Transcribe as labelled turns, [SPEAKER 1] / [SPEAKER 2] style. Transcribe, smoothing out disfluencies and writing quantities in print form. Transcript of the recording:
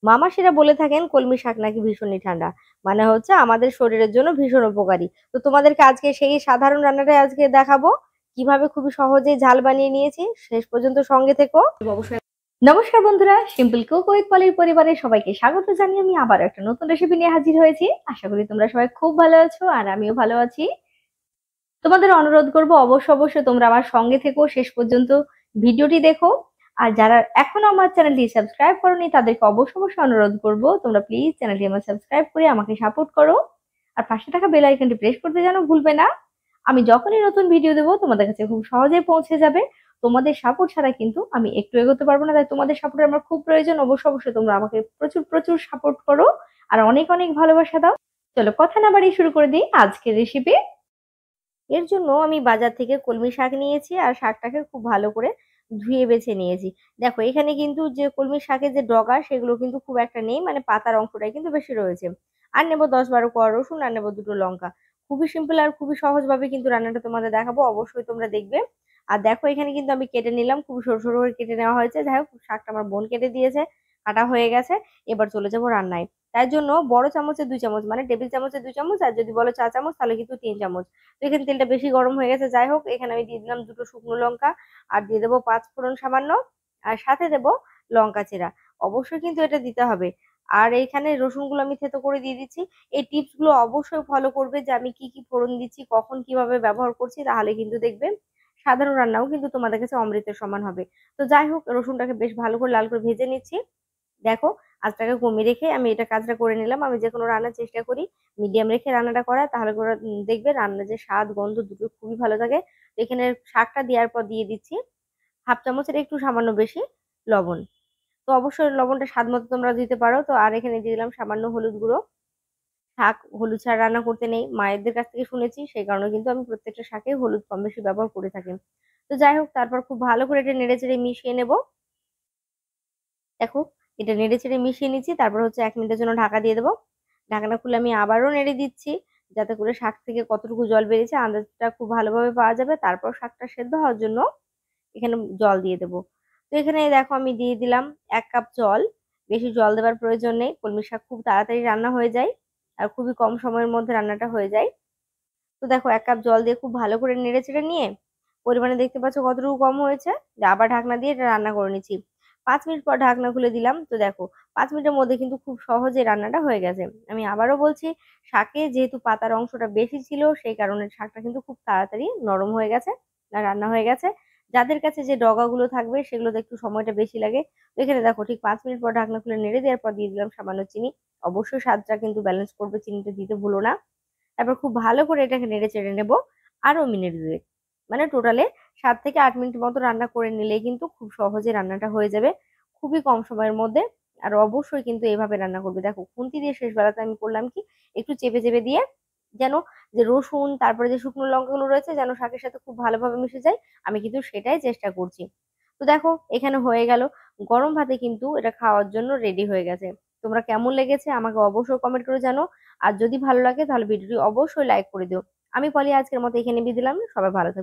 [SPEAKER 1] মামাসিরা বলে থাকেন কলমি শাক নাকি ভীষণই ঠান্ডা। মানে হচ্ছে আমাদের শরীরের জন্য ভীষণ উপকারী। তো তোমাদেরকে আজকে সেই সাধারণ রান্নাটাই আজকে দেখাবো। কিভাবে খুবই সহজেই ঝাল বানিয়ে নিয়েছি। শেষ পর্যন্ত সঙ্গে থেকো। অবশ্যই। নমস্কার বন্ধুরা, সিম্পল কুক উইথ পলির পরিবারের সবাইকে স্বাগত জানিয়ে আমি আবার একটা নতুন রেসিপি নিয়ে হাজির হয়েছি। আশা করি তোমরা সবাই খুব ভালো আছো আর আমিও ভালো আছি। তোমাদের অনুরোধ করব অবশ্যই তোমরা আমার সঙ্গে থেকো, শেষ পর্যন্ত ভিডিওটি দেখো। আর যারা এখনো আমার চ্যানেলটি সাবস্ক্রাইব করোনি তাদেরকে অবশ্যই অনুরোধ করব তোমরা প্লিজ চ্যানেলটি আমার সাবস্ক্রাইব করে আমাকে সাপোর্ট করো। আর পাশে থাকা বেল আইকনটি প্রেস করতে যেন ভুলবে না। আমি যখনই নতুন ভিডিও দেবো তোমাদের কাছে খুব সহজেই পৌঁছে যাবে। তোমাদের সাপোর্ট ছাড়া কিন্তু আমি একটু এগোতে পারবো না, তাই তোমাদের সাপোর্ট আমার খুব প্রয়োজন। অবশ্যই তোমরা আমাকে প্রচুর সাপোর্ট করো আর অনেক ভালোবাসা দাও। চলো কথা না বাড়িয়ে শুরু করে দিই আজকের রেসিপি। এর জন্য আমি বাজার থেকে কলমি শাক নিয়েছি আর শাকটাকে খুব ভালো করে ধুয়ে বেছে নিয়েছি। দেখো এখানে কিন্তু যে কলমি শাকের যে ডগা সেগুলো কিন্তু খুব একটা নেই, মানে পাতার অংশটাই কিন্তু বেশি রয়েছে। আর নেবো 10-12 কোয়া রসুন, আর নেবো 2টো লঙ্কা। খুবই সিম্পল আর খুবই সহজ ভাবে কিন্তু রান্নাটা তোমাদের দেখাবো, অবশ্যই তোমরা দেখবে। আর দেখো এখানে কিন্তু আমি কেটে নিলাম, খুব সরু করে কেটে নেওয়া হয়েছে। যাই হোক শাকটা আমার বোন কেটে দিয়েছে, কাটা হয়ে গেছে। এবার চলে যাবো রান্নায়। তাই জন্য বড় চামচে 2 চামচ, মানে টেবিল চামচে 2 চামচ, আর যদি বলো চা চামচ তাহলে কিন্তু 3 চামচ। তো এখানে তেলটা বেশি গরম হয়ে গেছে। যাই হোক এখানে আমি দিয়ে দিলাম 2টো শুকনো লঙ্কা, আর দিয়ে দেবো 5 ফোড়ন সামান্য, আর সাথে দেবো লঙ্কা চেরা। অবশ্যই কিন্তু এটা দিতে হবে। আর এইখানে রসুনগুলো আমি থেতো করে দিয়ে দিচ্ছি। এই টিপস গুলো অবশ্যই ফলো করবে যে আমি কি কি ফোড়ন দিচ্ছি, কখন কিভাবে ব্যবহার করছি, তাহলে কিন্তু দেখবে সাধারণ রান্নাও কিন্তু তোমাদের কাছে অমৃতের সমান হবে। তো যাই হোক রসুনটাকে বেশ ভালো করে লাল করে ভেজে নিচ্ছি। দেখো আঁচটাকে কমিয়ে রেখে আমি এটা কাজটা করে নিলাম। আমি যে কোনো রান্নার চেষ্টা করি মিডিয়াম রেখে রান্নাটা করা, তাহলে করে দেখবে রান্নার যে স্বাদ গন্ধ দুটো খুবই ভালো থাকে। তো এখানে শাকটা দেওয়ার পর দিয়ে দিচ্ছি হাফ চামচের একটু সামান্য বেশি লবণ। তো অবশ্যই লবণটা স্বাদ মতো তোমরা দিতে পারো। তো আর এখানে দিয়ে দিলাম সামান্য হলুদ গুঁড়ো। শাক হলুদ ছাড়া রান্না করতে নেই, মায়েদের কাছ থেকে শুনেছি, সেই কারণে কিন্তু আমি প্রত্যেকটা শাকে হলুদ কম বেশি ব্যবহার করে থাকি। তো যাই হোক তারপর খুব ভালো করে এটা নেড়ে চেড়ে মিশিয়ে নেব। দেখো এটা নেড়ে চেড়ে মিশিয়ে নিচ্ছি, তারপর হচ্ছে 1 মিনিটের জন্য ঢাকা দিয়ে দেবো। ঢাকনা খুলে আমি আবারও নেড়ে দিচ্ছি, যাতে করে শাক থেকে কতটুকু জল বেরিয়েছে আন্দাজটা খুব ভালোভাবে পাওয়া যাবে। তারপর শাকটা সেদ্ধ হওয়ার জন্য এখানে জল দিয়ে দেবো। তো এখানে দেখো আমি দিয়ে দিলাম 1 কাপ জল। বেশি জল দেওয়ার প্রয়োজন নেই, কলমি শাক খুব তাড়াতাড়ি রান্না হয়ে যায় আর খুবই কম সময়ের মধ্যে রান্নাটা হয়ে যায়। তো দেখো 1 কাপ জল দিয়ে খুব ভালো করে নেড়ে চেড়ে নিয়ে পরিমাণে দেখতে পাচ্ছ কতটুকু কম হয়েছে, আবার ঢাকনা দিয়ে এটা রান্না করে নিচ্ছি। 5 মিনিট পর ঢাকনা খুলে দিলাম। তো দেখো 5 মিনিটের মধ্যে কিন্তু খুব সহজে রান্নাটা হয়ে গেছে। আমি আবারও বলছি, শাকে যেহেতু পাতার অংশটা বেশি ছিল সেই কারণে শাকটা কিন্তু খুব তাড়াতাড়ি নরম হয়ে গেছে আর রান্না হয়ে গেছে। যাদের কাছে যে ডগাগুলো থাকবে সেগুলোতে একটু সময়টা বেশি লাগে। তো এখানে দেখো ঠিক 5 মিনিট পর ঢাকনা খুলে নেড়ে দেওয়ার পর দিয়ে দিলাম সামান্য চিনি। অবশ্যই স্বাদটা কিন্তু ব্যালেন্স করবে, চিনিটা দিতে ভুলো না। তারপর খুব ভালো করে এটাকে নেড়ে চেড়ে নেবো আরো মিনিট 2। মানে টোটালে 7 থেকে 8 মিনিট মতো রান্না করে নিলেই কিন্তু খুব সহজে রান্নাটা হয়ে যাবে, খুবই কম সময়ের মধ্যে। আর অবশ্যই কিন্তু এভাবে রান্না করবে। দেখো খুন্তি দিয়ে শেষ বেলাতে আমি করলাম কি, একটু চেপে চেপে দিয়ে যেন যে রসুন তারপরে যে শুকনো লঙ্কাগুলো রয়েছে যেন শাকের সাথে খুব ভালোভাবে মিশে যায়, আমি কিন্তু সেটাই চেষ্টা করছি। তো দেখো এখানে হয়ে গেল, গরম ভাতে কিন্তু এটা খাওয়ার জন্য রেডি হয়ে গেছে। তোমরা কেমন লেগেছে আমাকে অবশ্যই কমেন্ট করে জানো। আর যদি ভালো লাগে তাহলে ভিডিওটি অবশ্যই লাইক করে দিও। আমি পলি আজকের মতো এখানে বিদায় দিলাম, সবাই ভালো থেকো।